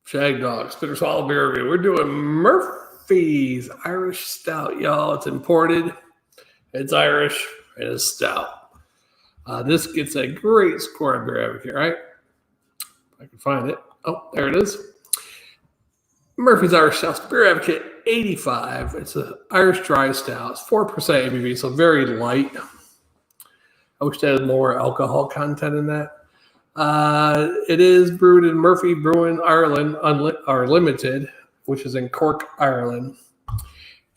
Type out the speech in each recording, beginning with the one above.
Shagdog, Spitter Swallow Beer Review. We're doing Murphy's Irish Stout, y'all. It's imported, it's Irish, and it's stout. This gets a great score on Beer Advocate, right? If I can find it. Oh, there it is. Murphy's Irish Stout, Beer Advocate 85. It's an Irish dry stout. It's 4% ABV, so very light. I wish they had more alcohol content in that. It is brewed in Murphy Brewing, Ireland, Limited, which is in Cork, Ireland.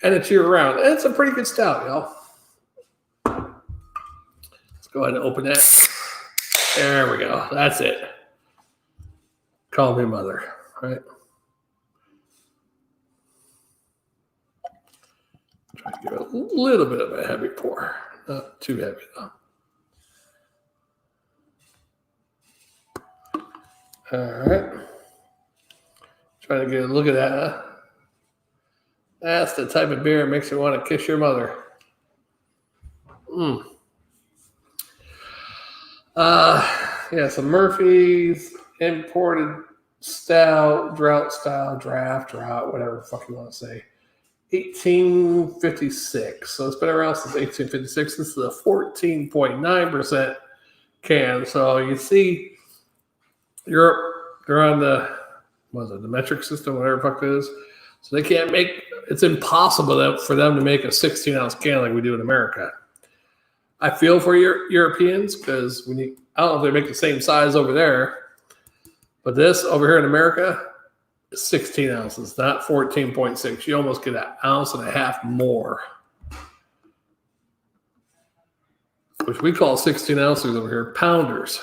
And it's year-round. And it's a pretty good stout, y'all. Let's go ahead and open it. There we go. That's it. Call me mother, right? Try to give it a little bit of a heavy pour. Not too heavy, though. All right. Trying to get a look at that. Huh? That's the type of beer that makes you want to kiss your mother. Yeah, so Murphy's imported stout, drought style, draft, whatever the fuck you want to say. 1856. So it's been around since 1856. This is a 14.9% can. So you see, Europe, they're on the metric system, whatever the fuck it is. So they can't make, it's impossible for them to make a 16-ounce can like we do in America. I feel for Europeans because I don't know if they make the same size over there, but this over here in America is 16 ounces, not 14.6. You almost get an ounce and a half more, which we call 16 ounces over here pounders.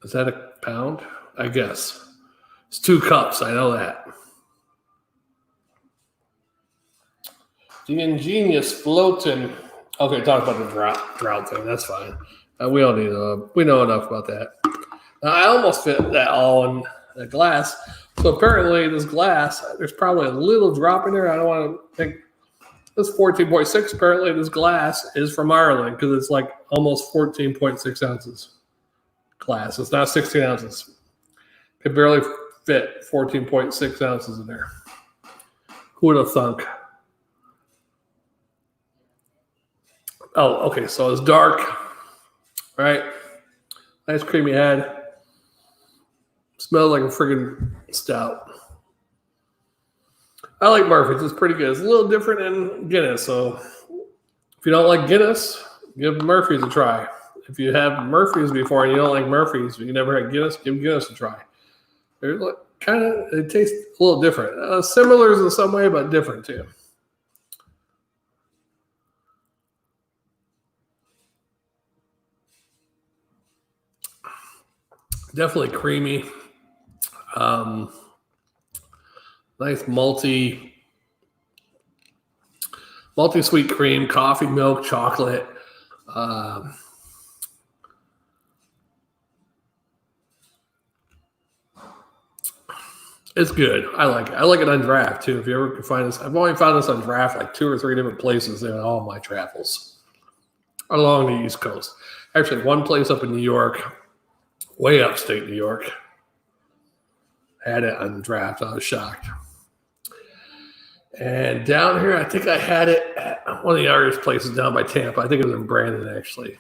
Is that a pound? I guess. It's 2 cups. I know that. The ingenious floating. Okay, talk about the drought thing. That's fine. We don't need to. We know enough about that. I almost fit that all in the glass. So apparently this glass, there's probably a little drop in there. I don't want to think. This 14.6. Apparently this glass is from Ireland because it's like almost 14.6 ounces. Glass. It's not 16 ounces. Could barely fit 14.6 ounces in there. Who would have thunk? Oh, okay. So it's dark, right? Nice creamy head. Smells like a friggin' stout. I like Murphy's. It's pretty good. It's a little different than Guinness. So if you don't like Guinness, give Murphy's a try. If you have Murphy's before and you don't like Murphy's, you never had Guinness, give Guinness a try. They're it tastes a little different. Similar in some way, but different too. Definitely creamy. Nice multi-sweet cream, coffee, milk, chocolate. It's good. I like it. I like it on draft too. If you ever can find this, I've only found this on draft like 2 or 3 different places in all my travels along the East Coast. Actually, one place up in New York, way upstate New York, had it on draft. I was shocked. And down here, I think I had it at one of the Irish places down by Tampa. I think it was in Brandon, actually.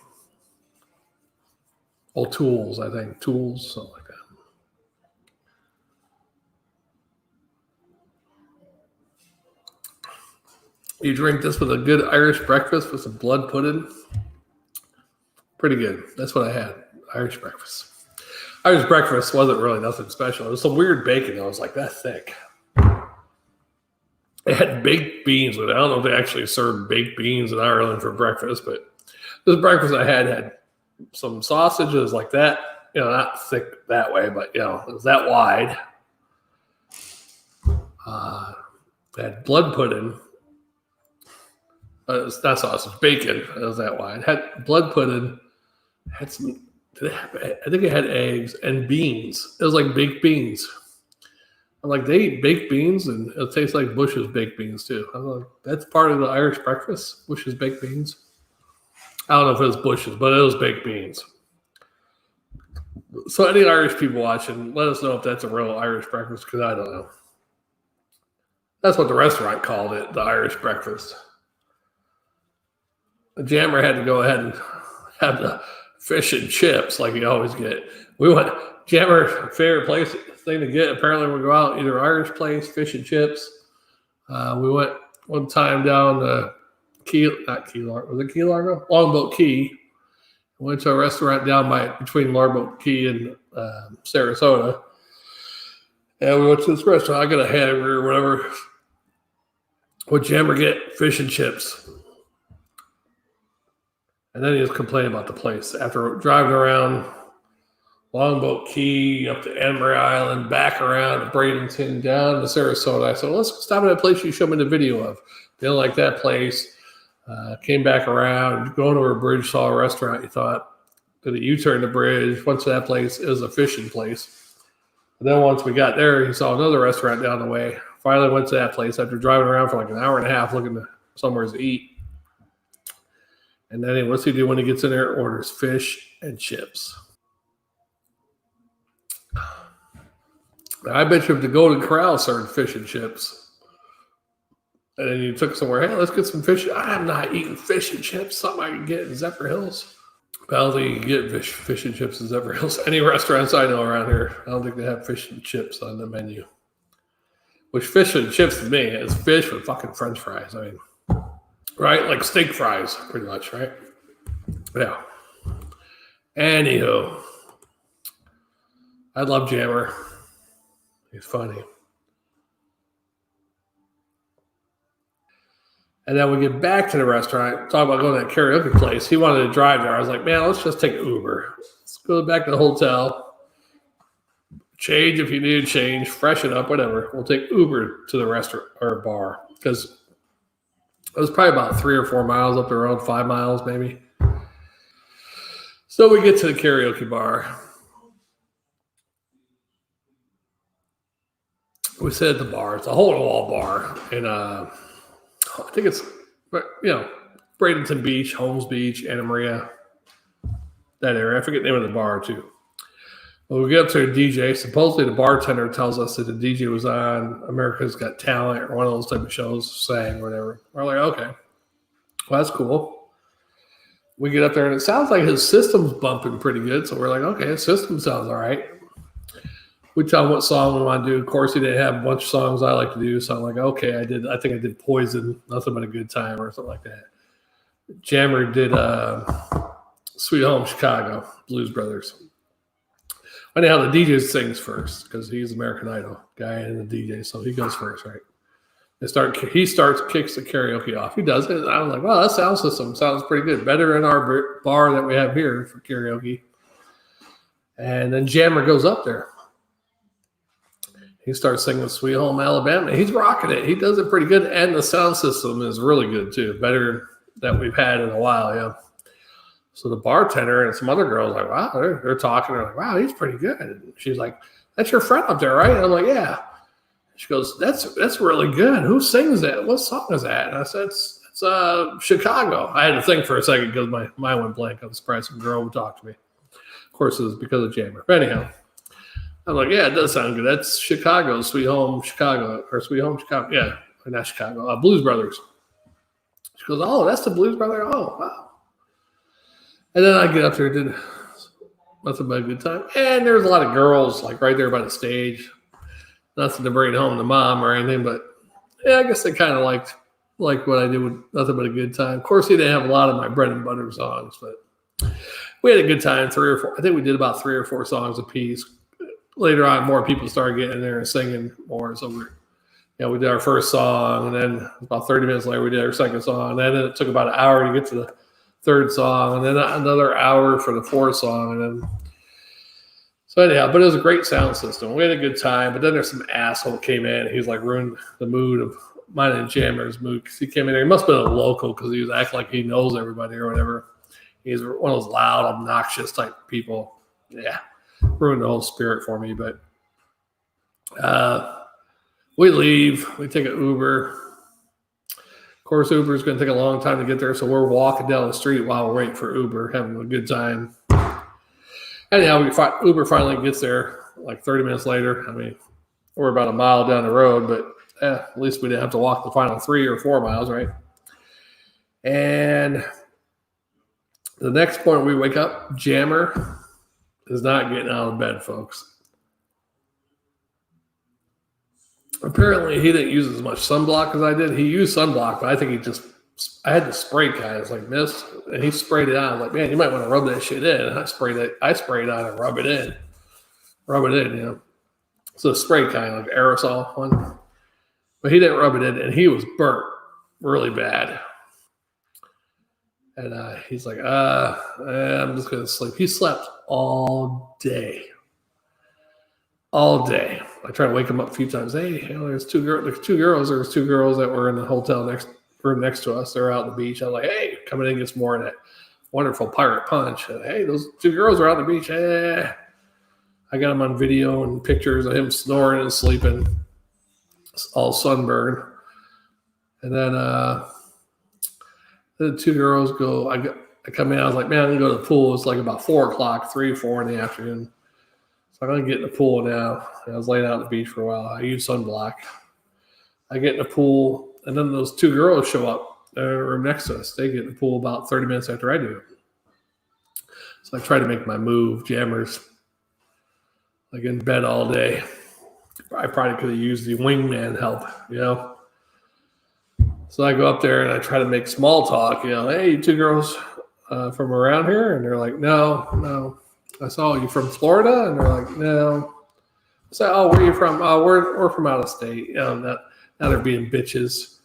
Tools, I think. Tools, something like that. You drink this with a good Irish breakfast with some blood pudding. Pretty good. That's what I had. Irish breakfast. Irish breakfast wasn't really nothing special. It was some weird bacon. I was like, that's thick. It had baked beans with it. I don't know if they actually served baked beans in Ireland for breakfast, but this breakfast I had some sausages like that. You know, not thick that way, but, you know, it was that wide. It had blood pudding. It's not sausage, bacon. It was that wide. It had blood pudding. Had some. I think it had eggs and beans. It was like baked beans. I'm like, they eat baked beans, and it tastes like Bush's baked beans too. I'm like, that's part of the Irish breakfast. Bush's baked beans. I don't know if it was Bush's, but it was baked beans. So any Irish people watching, let us know if that's a real Irish breakfast, because I don't know. That's what the restaurant called it, the Irish breakfast. The Jammer had to go ahead and have the fish and chips like you always get. We went, Jammer's favorite thing to get, apparently we go out, either Irish place, fish and chips. We went one time down to Key Largo? Longboat Key. Went to a restaurant down between Longboat Key and Sarasota. And we went to this restaurant. I got a hamburger or whatever. What Jammer get? Fish and chips. And then he was complaining about the place. After driving around Longboat Key, up to Emery Island, back around to Bradenton, down to Sarasota, I said, let's stop at that place you showed me the video of. Didn't like that place. Came back around, going over a bridge, saw a restaurant. You thought, did a U-turn the bridge, went to that place. It was a fishing place. And then once we got there, he saw another restaurant down the way. Finally went to that place after driving around for like an hour and a half looking for somewhere to eat. And then what's he do when he gets in there? Orders fish and chips. I bet you if the Golden Corral served fish and chips, and then you took somewhere, hey, let's get some fish. I'm not eating fish and chips. Something I can get in Zephyr Hills. I don't think you can get fish and chips in Zephyr Hills. Any restaurants I know around here, I don't think they have fish and chips on the menu. Which fish and chips to me is fish with fucking French fries. I mean, right? Like steak fries, pretty much, right? Yeah. Anywho, I love Jammer. He's funny. And then we get back to the restaurant, talk about going to that karaoke place. He wanted to drive there. I was like, man, let's just take Uber. Let's go back to the hotel. Change if you need to change, freshen up, whatever. We'll take Uber to the restaurant or bar. Because it was probably about 3 or 4 miles up the road, 5 miles maybe. So we get to the karaoke bar. We sit at the bar. It's a hole-in-the-wall bar. And I think it's, Bradenton Beach, Holmes Beach, Anna Maria, that area. I forget the name of the bar, too. Well, we get up to the DJ. Supposedly the bartender tells us that the DJ was on America's Got Talent or one of those type of shows, sang, whatever. We're like, okay. Well, that's cool. We get up there, and it sounds like his system's bumping pretty good. So we're like, okay, his system sounds all right. We tell him what song we want to do. Of course, he didn't have a bunch of songs I like to do. So I'm like, okay, I think I did Poison, Nothing But a Good Time or something like that. Jammer did Sweet Home Chicago, Blues Brothers. Anyhow, the DJ sings first because he's American Idol guy and the DJ, so he goes first, right? Kicks the karaoke off. He does it. And I was like, wow, that sound system sounds pretty good. Better in our bar that we have here for karaoke. And then Jammer goes up there. He starts singing Sweet Home Alabama. He's rocking it. He does it pretty good. And the sound system is really good, too. Better than we've had in a while, yeah. So the bartender and some other girls are like, wow, they're talking. They're like, wow, he's pretty good. And she's like, that's your friend up there, right? And I'm like, yeah. She goes, that's really good. Who sings that? What song is that? And I said, it's Chicago. I had to think for a second because my mind went blank. I was surprised some girl would talk to me. Of course, it was because of Jammer. But anyhow, I'm like, yeah, it does sound good. That's Chicago, Sweet Home Chicago, or Sweet Home Chicago. Yeah, not Chicago. Blues Brothers. She goes, oh, that's the Blues Brother? Oh, wow. And then I get up there, did Nothing But a Good Time. And there's a lot of girls, like right there by the stage. Nothing to bring home to mom or anything, but yeah, I guess they kind of liked what I did with Nothing But a Good Time. Of course, he didn't have a lot of my bread and butter songs, but we had a good time. 3 or 4. I think we did about 3 or 4 songs apiece. Later on, more people started getting in there and singing more. So we did our first song, and then about 30 minutes later, we did our second song. And then it took about an hour to get to the third song, and then another hour for the fourth song, and then so anyhow, but it was a great sound system. We had a good time, but then there's some asshole came in, and he was like ruined the mood of mine and Jammer's mood because he came in there. He must have been a local because he was acting like he knows everybody or whatever. He's one of those loud, obnoxious type people. Yeah, ruined the whole spirit for me. But we leave. We take an Uber. Of course, Uber is going to take a long time to get there, so we're walking down the street while we're waiting for Uber, having a good time. Anyhow, Uber finally gets there like 30 minutes later. I mean, we're about a mile down the road, but at least we didn't have to walk the final 3 or 4 miles, right? And the next point we wake up, Jammer is not getting out of bed, folks. Apparently, he didn't use as much sunblock as I did. He used sunblock, but I think I had to spray kind of like mist, and he sprayed it on. I was like, man, you might want to rub that shit in. And I sprayed it on and rub it in, you know. So spray kind of like aerosol one. But he didn't rub it in, and he was burnt really bad. And he's like, I'm just going to sleep. He slept all day. All day. I tried to wake him up a few times. Hey, there's two girls. There's two girls that were in the hotel room next to us. They're out on the beach. I'm like, hey, come in and get some more of that wonderful pirate punch. And, hey, those two girls are out on the beach. Hey. I got him on video and pictures of him snoring and sleeping, all sunburned. And then the two girls go. I come in. I was like, man, I'm gonna go to the pool. It's like about 4 o'clock, 4 in the afternoon. So I'm gonna get in the pool now. And I was laying out on the beach for a while. I use sunblock. I get in the pool, and then those two girls show up in the room next to us. They get in the pool about 30 minutes after I do. So I try to make my move. Jammers like in bed all day. I probably could have used the wingman help, you know. So I go up there and I try to make small talk, you know. Hey, you two girls from around here? And they're like, no. I saw you from Florida, and they're like, no. I said, oh, where are you from? Oh, we're from out of state. You know, now they're being bitches.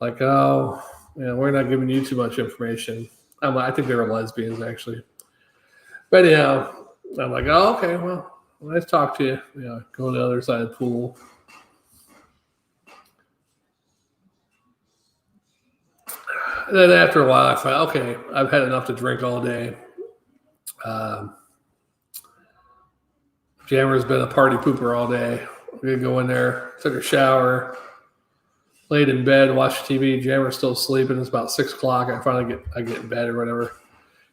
Like, oh, we're not giving you too much information. I think they were lesbians, actually. But anyhow, I'm like, oh, okay, well, nice to talk to you. Go to the other side of the pool. And then after a while, I thought, okay, I've had enough to drink all day. Jammer's been a party pooper all day. I'm going to go in there, took a shower, laid in bed, watched TV. Jammer's still sleeping. It's about 6 o'clock. I finally get in bed or whatever.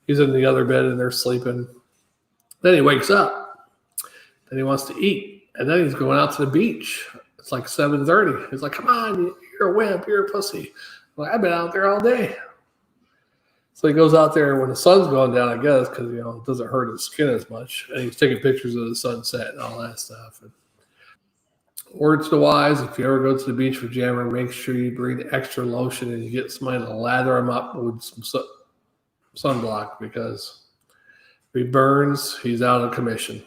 He's in the other bed, and they're sleeping. Then he wakes up. Then he wants to eat. And then he's going out to the beach. It's like 7:30. He's like, come on, you're a wimp. You're a pussy. I'm like, I've been out there all day. So he goes out there when the sun's going down, I guess, because, it doesn't hurt his skin as much. And he's taking pictures of the sunset and all that stuff. And words to wise, if you ever go to the beach with Jammer, make sure you bring extra lotion and you get somebody to lather him up with some sunblock, because if he burns, he's out of commission.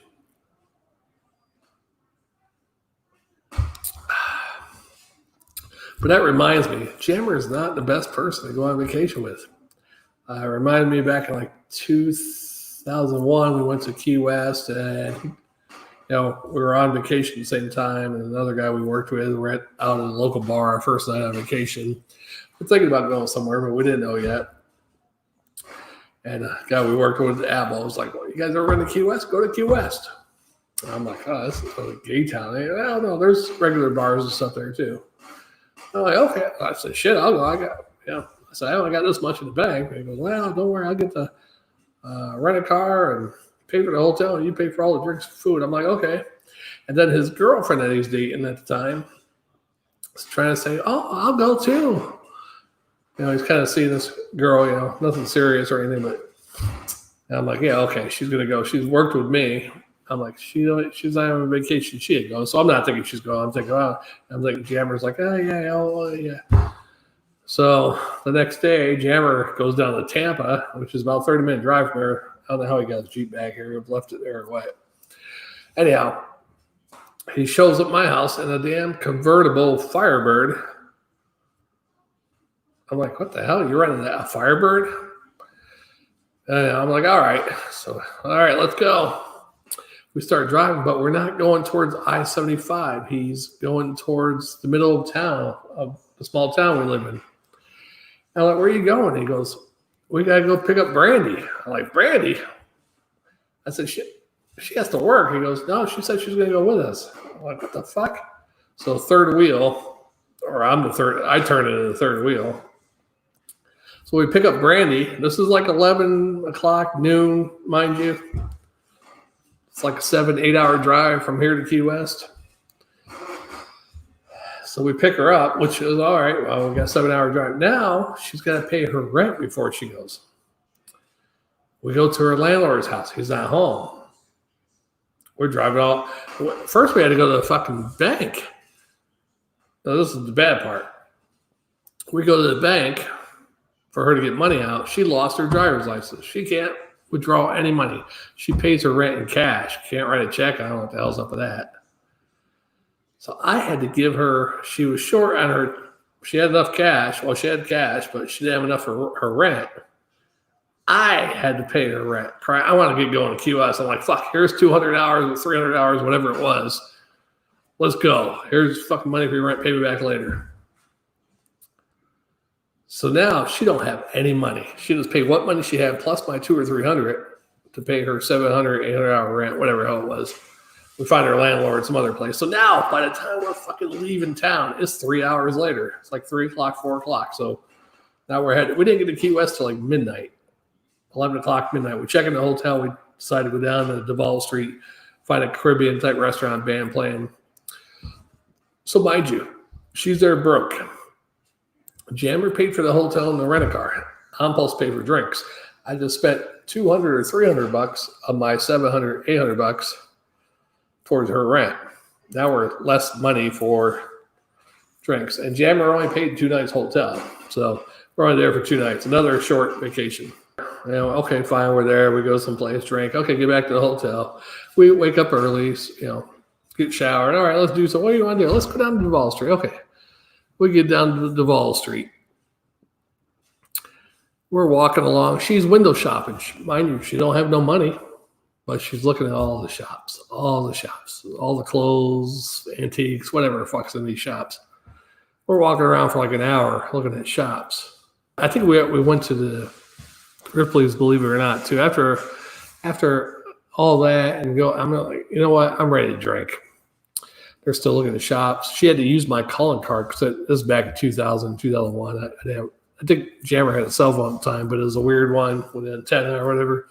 But that reminds me, Jammer is not the best person to go on vacation with. Reminded me back in like 2001, we went to Key West, and we were on vacation at the same time, and another guy we worked with, we're out at a local bar, our first night on vacation. We're thinking about going somewhere, but we didn't know yet. And a guy we worked with at Avail was like, well, you guys ever been to Key West? Go to Key West. And I'm like, oh, this is a gay town. I don't know, there's regular bars and stuff there too. I'm like, okay. I said, shit, I'll go. I said, I only got this much in the bank. And he goes, well, don't worry. I'll get to rent a car and pay for the hotel, and you pay for all the drinks and food. I'm like, okay. And then his girlfriend that he's dating at the time was trying to say, oh, I'll go too. He's kind of seeing this girl, nothing serious or anything, but I'm like, yeah, okay, she's going to go. She's worked with me. I'm like, she's not on vacation. She'd go. So I'm not thinking she's going. I'm thinking, oh, I'm thinking Jammer's like, oh, yeah. So the next day, Jammer goes down to Tampa, which is about a 30-minute drive from there. I don't know how he got his Jeep back here. He left it there or what. Anyhow, he shows up at my house in a damn convertible Firebird. I'm like, what the hell? You're running a Firebird? And I'm like, all right. So, all right, let's go. We start driving, but we're not going towards I-75. He's going towards the middle of town, of the small town we live in. I'm like, where are you going? He goes, we got to go pick up Brandy. I'm like, Brandy? I said, she has to work. He goes, no, she said she's going to go with us. I'm like, what the fuck? So third wheel, or I'm the third, I turn into the third wheel. So we pick up Brandy. This is like 11 o'clock, noon, mind you. It's like a 7-8 hour drive from here to Key West. So we pick her up, which is all right. Well, we got a 7-hour drive. Now she's got to pay her rent before she goes. We go to her landlord's house. He's not home. We're driving all. First, we had to go to the fucking bank. Now, this is the bad part. We go to the bank for her to get money out. She lost her driver's license. She can't withdraw any money. She pays her rent in cash. Can't write a check. I don't know what the hell's up with that. So I had to give her, she was short on her, she had enough cash. Well, she had cash, but she didn't have enough for her rent. I had to pay her rent. I want to get going to Key West. I'm like, fuck, here's $200 or $300, whatever it was. Let's go. Here's fucking money for your rent. Pay me back later. So now she don't have any money. She just paid what money she had plus my $200 or $300 to pay her $700, $800 rent, whatever the hell it was. We find her landlord some other place. So now, by the time we're fucking leaving town, it's 3 hours later. It's like 3 o'clock, 4 o'clock. So now we're headed. We didn't get to Key West till like midnight, 11 o'clock, midnight. We check in the hotel. We decided to go down to Duval Street, find a Caribbean type restaurant band playing. So mind you, she's there broke. Jammer paid for the hotel and the rent-a-car. I'm supposed to pay for drinks. I just spent $200 or $300 of my $700, $800 towards her rent. Now we're less money for drinks. And Jammer only paid 2 nights hotel. So we're only there for 2 nights. Another short vacation. You know, okay, fine, we're there. We go someplace, drink. Okay, get back to the hotel. We wake up early, you know, get showered. All right, let's do so. What do you want to do? Let's go down to Duval Street. Okay. We get down to Duval Street. We're walking along. She's window shopping. Mind you, she don't have no money, but she's looking at all the shops, all the clothes, antiques, whatever the fuck's in these shops. We're walking around for like an hour looking at shops. I think we went to the Ripley's, believe it or not, too. After all that and I'm like, you know what? I'm ready to drink. They're still looking at shops. She had to use my calling card because this is back in 2000, 2001. I think Jammer had a cell phone at the time, but it was a weird one with an antenna or whatever.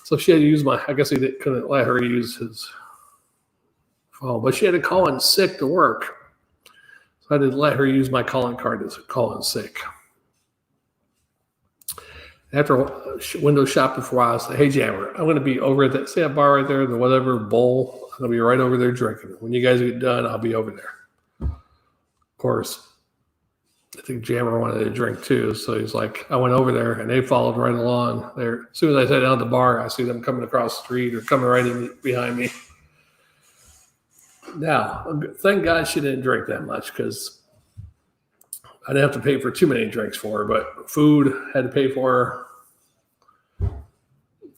So she had to use I guess he couldn't let her use his phone, but she had to call in sick to work. So I had to let her use my calling card to call in sick. After window shopping for a while, I said, hey, Jammer, I'm going to be over at that bar right there, the whatever bowl. I'm going to be right over there drinking. When you guys get done, I'll be over there. Of course, I think Jammer wanted a drink too. So he's like, I went over there and they followed right along there. As soon as I sat down at the bar, I see them coming across the street or coming right in behind me. Now, thank God she didn't drink that much because I didn't have to pay for too many drinks for her, but food had to pay for her.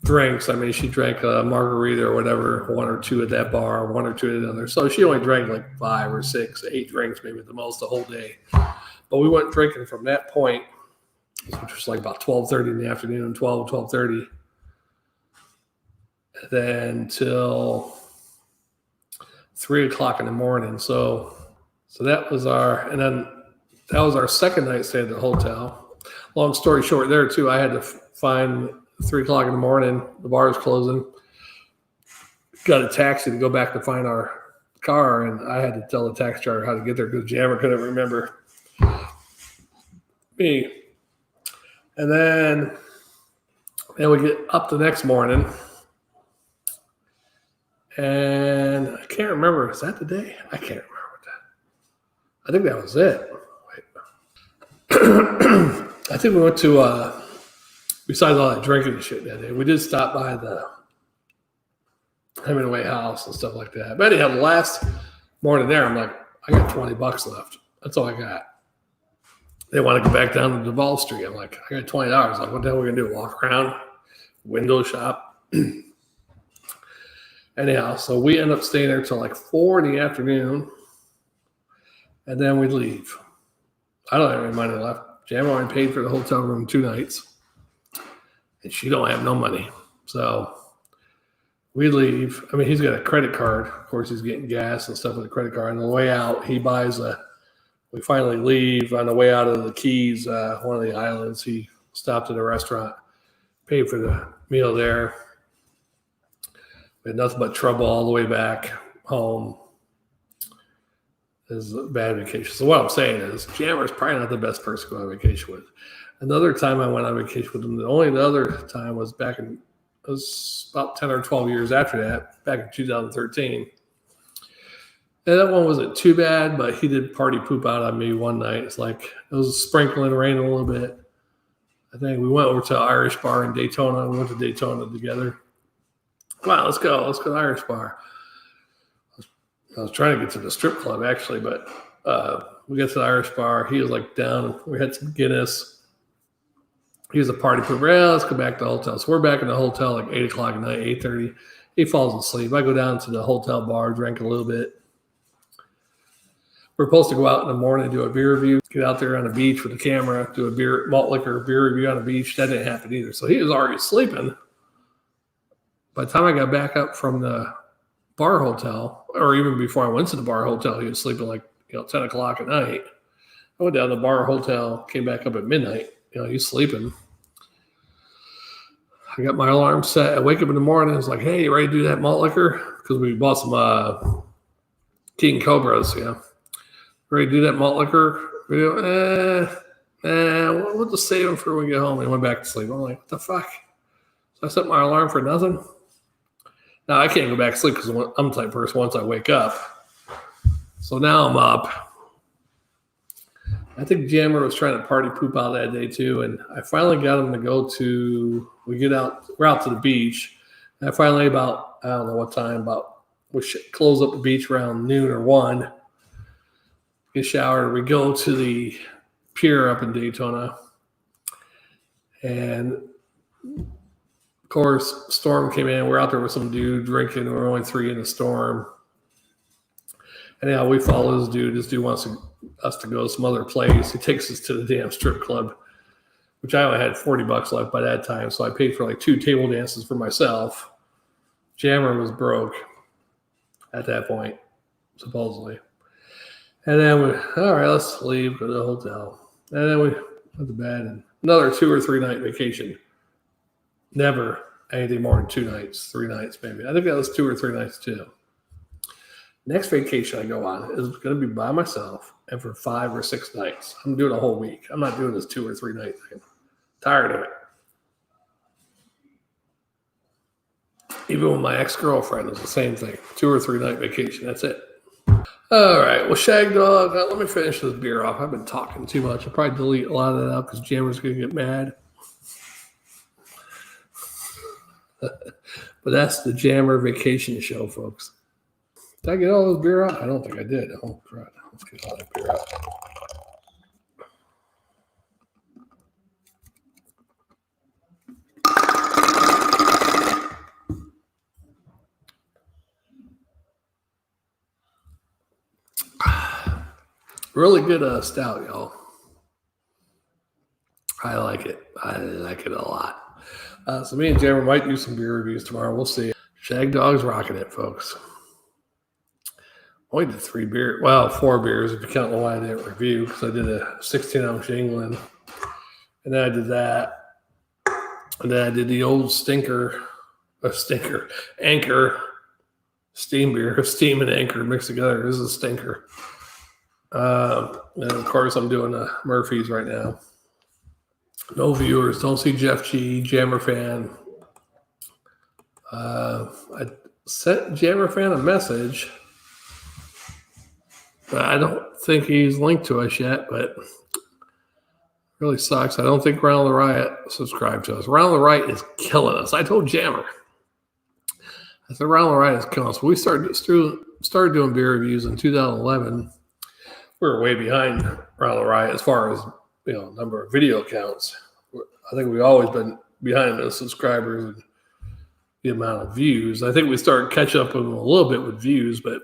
Drinks, I mean, she drank a margarita or whatever, 1 or 2 at that bar, 1 or 2 at another. So she only drank like 5 or 6, 8 drinks, maybe at the most, the whole day. But we went drinking from that point, which was like about 12:30 in the afternoon, 12:30, then till 3 o'clock in the morning. So that was that was our second night stay at the hotel. Long story short there too, I had to find 3 o'clock in the morning, the bar is closing. Got a taxi to go back to find our car, and I had to tell the taxi driver how to get there because Jammer couldn't remember me. And then we get up the next morning, and I can't remember. Is that the day? I can't remember what that. I think that was it. Wait. I think we went to besides all that drinking and shit that day, we did stop by the Hemingway house and stuff like that. But anyhow, the last morning there, I'm like, I got $20 left. That's all I got. They want to go back down to Duval Street. I'm like, I got $20. Like, what the hell are we going to do? Walk around, window shop? Anyhow, so we end up staying there till like 4 in the afternoon, and then we leave. I don't have any money left. Jam already paid for the hotel room 2 nights, and she don't have no money. So we leave. I mean, he's got a credit card. Of course, he's getting gas and stuff with a credit card. On the way out, he buys we finally leave. On the way out of the Keys, one of the islands, he stopped at a restaurant, paid for the meal there. We had nothing but trouble all the way back home. It was a bad vacation. So what I'm saying is, Jammer's probably not the best person to go on vacation with. Another time I went on vacation with him, the other time was it was about 10 or 12 years after that, back in 2013. And that one wasn't too bad, but he did party poop out on me one night. It's like it was sprinkling rain a little bit. I think we went over to an Irish bar in Daytona. We went to Daytona together. Come on, let's go. Let's go to the Irish bar. I was trying to get to the strip club, actually, but we got to the Irish bar. He was like down. We had some Guinness. He was a party pooper. Yeah, let's go back to the hotel. So we're back in the hotel like 8 o'clock at night, 8:30. He falls asleep. I go down to the hotel bar, drink a little bit. We're supposed to go out in the morning, do a beer review, get out there on the beach with the camera, do a malt liquor beer review on the beach. That didn't happen either. So he was already sleeping. By the time I got back up from the bar hotel, or even before I went to the bar hotel, he was sleeping like 10 o'clock at night. I went down to the bar hotel, came back up at midnight. He's sleeping. I got my alarm set. I wake up in the morning. It's like, hey, you ready to do that malt liquor? Because we bought some King Cobras, Ready to do that malt liquor? We'll just save them for when we get home. And went back to sleep. I'm like, what the fuck? So I set my alarm for nothing. Now I can't go back to sleep because I'm the type of person once I wake up. So now I'm up. I think Jammer was trying to party poop out that day too. And I finally got him to go we're out to the beach. And I finally I don't know what time, we should close up the beach around noon or 1. Get showered. We go to the pier up in Daytona. And of course, storm came in. We're out there with some dude drinking. We're only 3 in the storm. Anyhow, we follow this dude. This dude wants us to go to some other place. He takes us to the damn strip club, which I only had $40 left by that time. So I paid for like 2 table dances for myself. Jammer was broke at that point, supposedly. And then all right, let's leave, go to the hotel. And then we went to bed, and another 2 or 3 night vacation. Never anything more than 2 nights, 3 nights maybe. I think that was 2 or 3 nights too. Next vacation I go on is going to be by myself and for 5 or 6 nights. I'm doing a whole week. I'm not doing this 2 or 3 night thing. Tired of it. Even with my ex-girlfriend, it's the same thing. 2 or 3 night vacation. That's it. All right. Well, Shagdog, let me finish this beer off. I've been talking too much. I'll probably delete a lot of that out because Jammer's going to get mad. But that's the Jammer vacation show, folks. Did I get all this beer out? I don't think I did. Oh, crap. Let's get all that beer out. Really good stout, y'all. I like it. I like it a lot. So me and Jammer might do some beer reviews tomorrow. We'll see. Shagdog's rocking it, folks. Only did 4 beers if you count the one I didn't review because I did a 16-ounce England. And then I did that. And then I did the old Anchor, steam beer, steam and Anchor mixed together. This is a stinker. And of course I'm doing Murphy's right now. No viewers. Don't see Jeff G, Jammer Fan. I sent Jammer Fan a message. I don't think he's linked to us yet, but it really sucks. I don't think Round the Riot subscribed to us. Round the Riot is killing us. I told Jammer. I said Round the Riot is killing us. We started doing beer reviews in 2011. We were way behind Round the Riot as far as number of video counts. I think we've always been behind the subscribers and the amount of views. I think we started catching up with them a little bit with views, but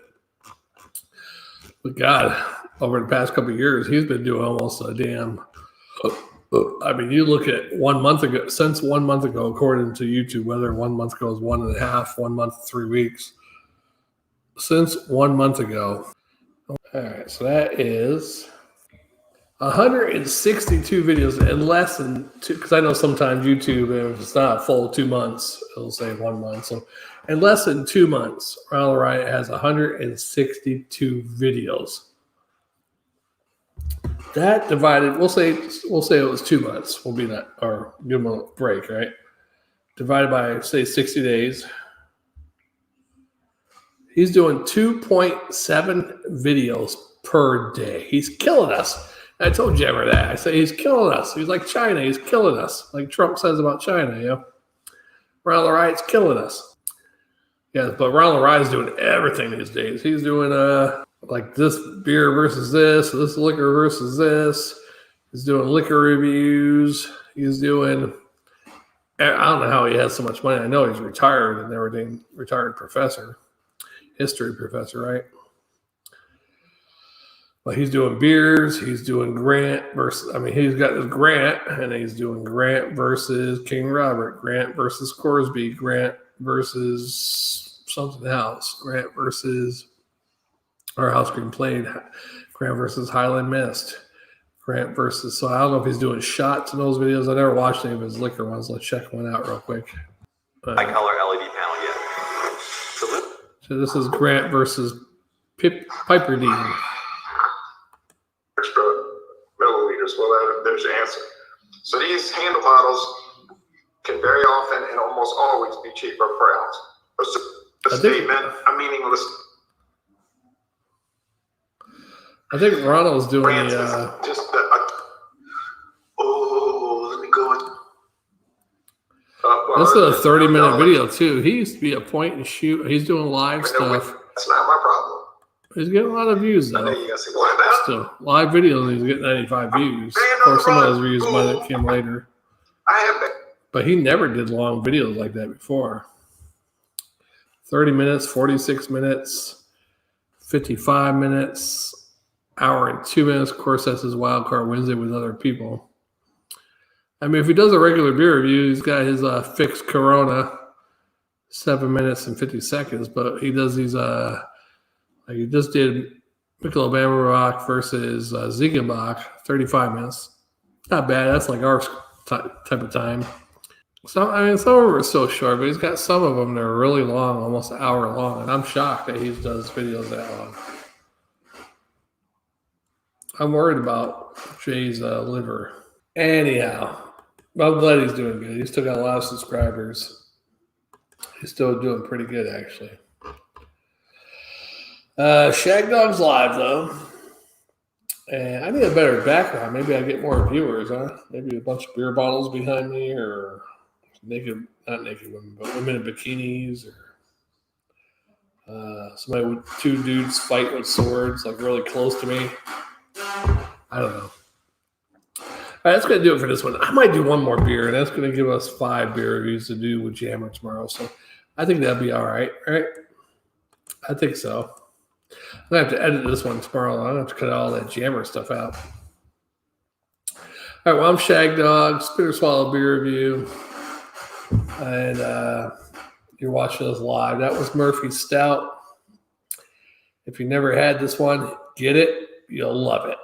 God, over the past couple of years, he's been doing almost a damn. I mean, you look at 1 month ago, since 1 month ago, according to YouTube, whether 1 month ago is 1.5, 1 month, 3 weeks. Since 1 month ago. All right, so that is 162 videos in less than 2, because I know sometimes YouTube, if it's not full 2 months, it'll say 1 month. So In less than 2 months, Ronald Riot has 162 videos. That divided, we'll say it was 2 months. We'll be that, or give them a break, right? Divided by, say, 60 days. He's doing 2.7 videos per day. He's killing us. I told Jammer that. I say he's killing us. He's like China. He's killing us. Like Trump says about China, you know. Ronald Riot's killing us. Yeah, but Ronald Riot's doing everything these days. He's doing like this beer versus this liquor versus this. He's doing liquor reviews. He's doing, I don't know how he has so much money. I know he's retired and everything, retired professor, history professor, right? But he's doing beers. He's doing Grant versus, I mean, he's got this Grant, and he's doing Grant versus King Robert, Grant versus Scoresby, Grant versus something else, Grant versus our house cream plain, Grant versus Highland Mist, Grant versus, so I don't know if he's doing shots in those videos. I never watched any of his liquor ones. Let's check one out real quick. High color LED panel, yeah. So this is Grant versus Piper Dean. Milliliters. Well, there's your answer. So these handle bottles can very often and almost always be cheaper per ounce. A statement, a meaningless. I think Ronald's doing let me go. This is a 30-minute video too. He used to be a point and shoot. He's doing live stuff. That's not my problem. He's getting a lot of views though. Still, live videos, he's getting 95 views. Of course, some of those views might came later. But he never did long videos like that before. 30 minutes, 46 minutes, 55 minutes, hour and 2 minutes. Of course, that's his wild card Wednesday with other people. I mean, if he does a regular beer review, he's got his fixed Corona, 7 minutes and 50 seconds. But he does these, like he just did Michelob Amber Rock versus Ziegenbach, 35 minutes. Not bad. That's like our type of time. Some of them are so short, but he's got some of them that are really long, almost an hour long. And I'm shocked that he does videos that long. I'm worried about Jay's liver. Anyhow, I'm glad he's doing good. He's still got a lot of subscribers. He's still doing pretty good, actually. Shagdog's live, though. And I need a better background. Maybe I get more viewers, huh? Maybe a bunch of beer bottles behind me, or not naked women, but women in bikinis, or somebody with two dudes fight with swords, like really close to me. I don't know. All right, that's going to do it for this one. I might do one more beer, and that's going to give us 5 beer reviews to do with Jammer tomorrow. So I think that'll be all right, right? I think so. I'm going to have to edit this one tomorrow. I'm going to have to cut all that Jammer stuff out. All right, well, I'm Shagdog, Spitter Swallow Beer Review. And you're watching us live. That was Murphy's Stout. If you never had this one, get it. You'll love it.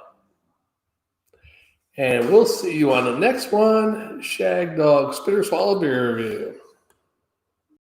And we'll see you on the next one. Shagdog Spitter Swallow Beer Review.